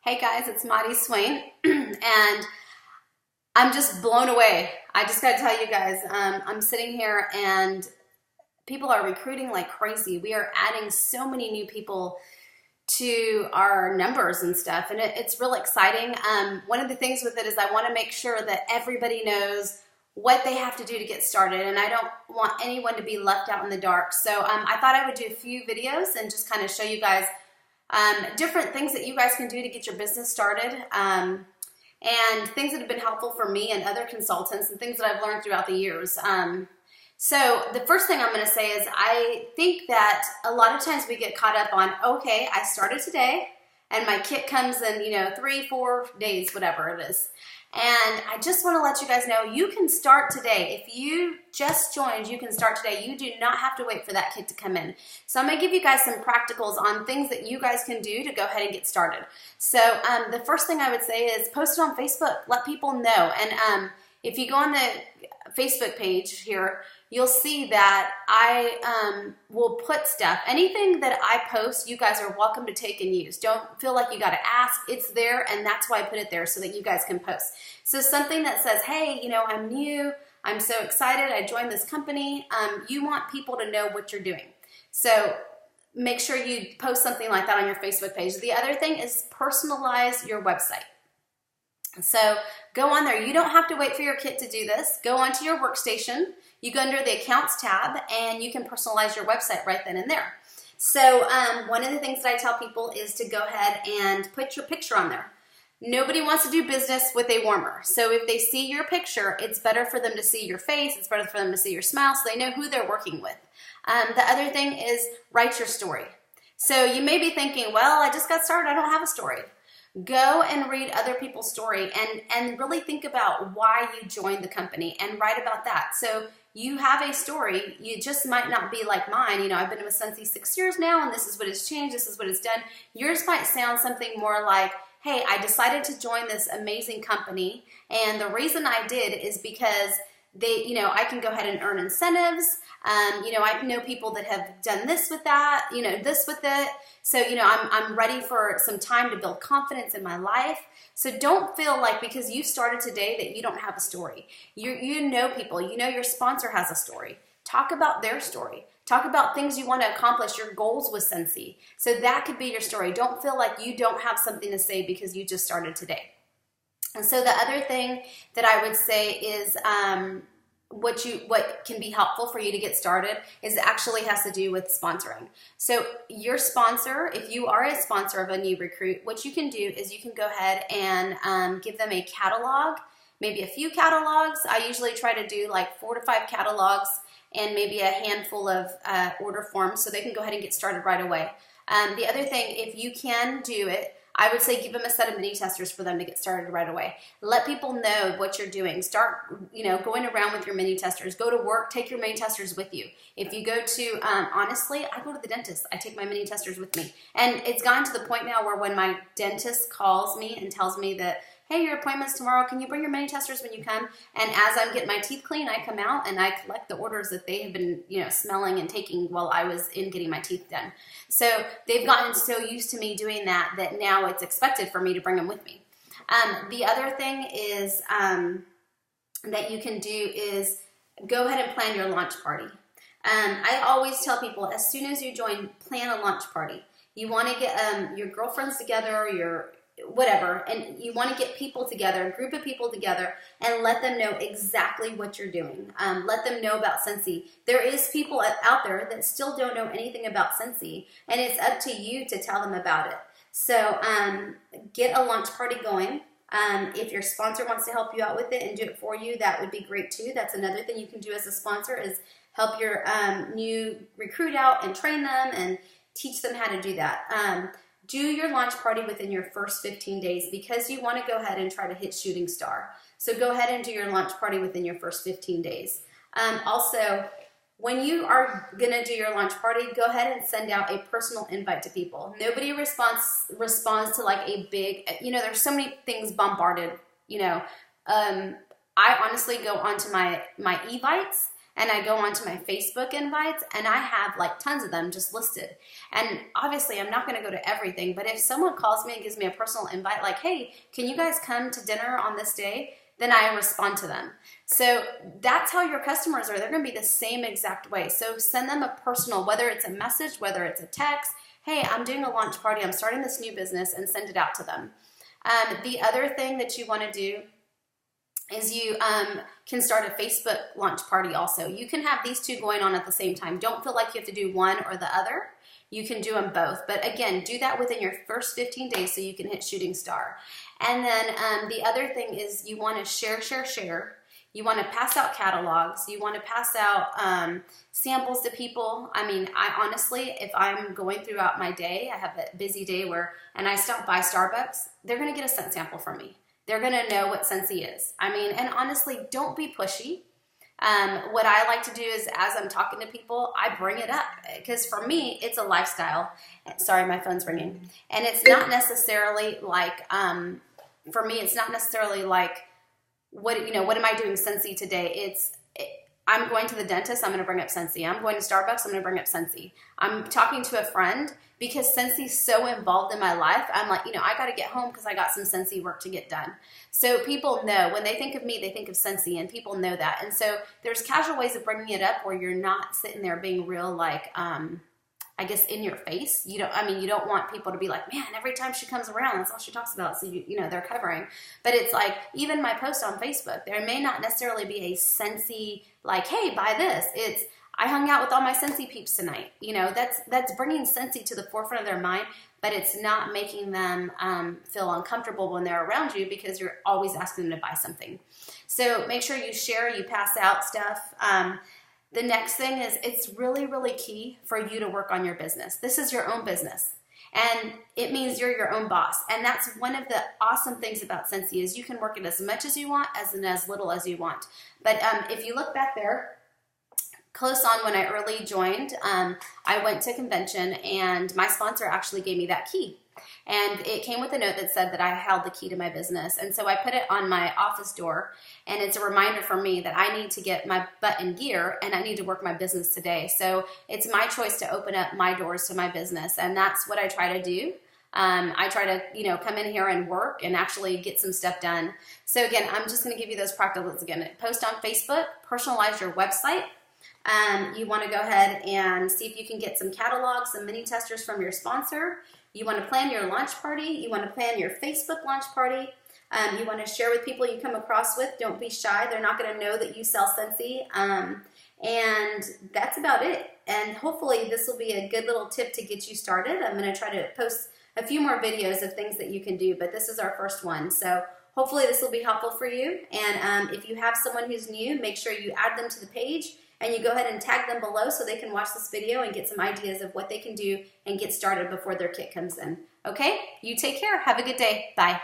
Hey guys, it's Maddie Swain, and I'm just blown away. I just got to tell you guys, I'm sitting here and people are recruiting like crazy. We are adding so many new people to our numbers and stuff, and it's real exciting. One of the things with it is I want to make sure that everybody knows what they have to do to get started, and I don't want anyone to be left out in the dark. So I thought I would do a few videos and just kind of show you guys different things that you guys can do to get your business started, and things that have been helpful for me and other consultants and things that I've learned throughout the years. So the first thing I'm going to say is I think that a lot of times we get caught up on, okay, I started today and my kit comes in, 3-4 days, whatever it is. And I just want to let you guys know you can start today. If you just joined, you can start today. You do not have to wait for that kit to come in. So I'm going to give you guys some practicals on things that you guys can do to go ahead and get started. So the first thing I would say is post it on Facebook. Let people know. And if you go on the Facebook page here, you'll see that I will put stuff. Anything that I post, you guys are welcome to take and use. Don't feel like you got to ask. It's there, and that's why I put it there, so that you guys can post. So something that says, hey, I'm new. I'm so excited. I joined this company. You want people to know what you're doing. So make sure you post something like that on your Facebook page. The other thing is personalize your website. So go on there. You don't have to wait for your kit to do this. Go onto your workstation. You go under the accounts tab and you can personalize your website right then and there. So one of the things that I tell people is to go ahead and put your picture on there. Nobody wants to do business with a warmer. So if they see your picture, it's better for them to see your face. It's better for them to see your smile so they know who they're working with. The other thing is write your story. So you may be thinking, well, I just got started. I don't have a story. Go and read other people's story and really think about why you joined the company and write about that. So you have a story. You just might not be like mine. I've been with Scentsy 6 years now, and this is what has changed. This is what it's done. Yours might sound something more like, hey, I decided to join this amazing company, and the reason I did is because I can go ahead and earn incentives. I know people that have done this with that, this with it. So, I'm ready for some time to build confidence in my life. So don't feel like because you started today that you don't have a story. You know people, your sponsor has a story. Talk about their story. Talk about things you want to accomplish, your goals with Scentsy. So that could be your story. Don't feel like you don't have something to say because you just started today. And so the other thing that I would say is what can be helpful for you to get started is actually has to do with sponsoring. So your sponsor, if you are a sponsor of a new recruit, what you can do is you can go ahead and give them a catalog, maybe a few catalogs. I usually try to do like 4 to 5 catalogs and maybe a handful of order forms so they can go ahead and get started right away. The other thing, if you can do it, I would say give them a set of mini testers for them to get started right away. Let people know what you're doing. Start, going around with your mini testers. Go to work, take your mini testers with you. If you go to, honestly, I go to the dentist. I take my mini testers with me. And it's gotten to the point now where when my dentist calls me and tells me that, hey, your appointment's tomorrow, can you bring your mini testers when you come? And as I'm getting my teeth clean, I come out and I collect the orders that they have been, smelling and taking while I was in getting my teeth done. So they've gotten so used to me doing that now it's expected for me to bring them with me. The other thing is that you can do is go ahead and plan your launch party. I always tell people as soon as you join, plan a launch party. You want to get your girlfriends together, your whatever, and you want to get people together, a group of people together, and let them know exactly what you're doing. Let them know about Scentsy. There is people out there that still don't know anything about Scentsy, and it's up to you to tell them about it. So get a launch party going. If your sponsor wants to help you out with it and do it for you, that would be great too. That's another thing you can do as a sponsor is help your new recruit out and train them and teach them how to do that. Do your launch party within your first 15 days because you want to go ahead and try to hit shooting star. So go ahead and do your launch party within your first 15 days. Also, when you are going to do your launch party, go ahead and send out a personal invite to people. Nobody responds to like a big, there's so many things bombarded, I honestly go onto my evites and I go onto my Facebook invites, and I have like tons of them just listed. And obviously I'm not going to go to everything, but if someone calls me and gives me a personal invite like, hey, can you guys come to dinner on this day? Then I respond to them. So that's how your customers are. They're going to be the same exact way. So send them a personal, whether it's a message, whether it's a text, hey, I'm doing a launch party, I'm starting this new business, and send it out to them. The other thing that you want to do is you can start a Facebook launch party also. You can have these two going on at the same time. Don't feel like you have to do one or the other. You can do them both. But again, do that within your first 15 days so you can hit shooting star. And then the other thing is you want to share. You want to pass out catalogs. You want to pass out samples to people. I mean, I honestly, if I'm going throughout my day, I have a busy day and I stop by Starbucks, they're going to get a scent sample from me. They're going to know what Scentsy is. I mean, and honestly, don't be pushy. What I like to do is as I'm talking to people, I bring it up because for me, it's a lifestyle. Sorry, my phone's ringing. And it's not necessarily like, for me, it's not necessarily like, what am I doing Scentsy today? I'm going to the dentist, I'm going to bring up Scentsy. I'm going to Starbucks, I'm going to bring up Scentsy. I'm talking to a friend because Scentsy's so involved in my life. I'm like, I got to get home because I got some Scentsy work to get done. So people know, when they think of me, they think of Scentsy, and people know that. And so there's casual ways of bringing it up where you're not sitting there being real like, I guess in your face. You don't want people to be like, man, every time she comes around, that's all she talks about. So, they're covering. But it's like, even my post on Facebook, there may not necessarily be a Scentsy, like, hey, buy this. It's, I hung out with all my Scentsy peeps tonight. That's bringing Scentsy to the forefront of their mind, but it's not making them feel uncomfortable when they're around you because you're always asking them to buy something. So make sure you share, you pass out stuff. The next thing is it's really, really key for you to work on your business. This is your own business, and it means you're your own boss. And that's one of the awesome things about Scentsy is you can work it as much as you want and as little as you want. But if you look back there, close on when I early joined, I went to a convention and my sponsor actually gave me that key. And it came with a note that said that I held the key to my business. And so I put it on my office door, and it's a reminder for me that I need to get my butt in gear and I need to work my business today. So it's my choice to open up my doors to my business, and that's what I try to do. I try to, come in here and work and actually get some stuff done. So again, I'm just going to give you those practicals again. Post on Facebook, personalize your website. You want to go ahead and see if you can get some catalogs, some mini testers from your sponsor. You want to plan your launch party. You want to plan your Facebook launch party. You want to share with people you come across with. Don't be shy. They're not going to know that you sell Scentsy. And that's about it. And hopefully this will be a good little tip to get you started. I'm going to try to post a few more videos of things that you can do, but this is our first one. So hopefully this will be helpful for you. And if you have someone who's new, make sure you add them to the page and you go ahead and tag them below so they can watch this video and get some ideas of what they can do and get started before their kit comes in. Okay? You take care. Have a good day. Bye.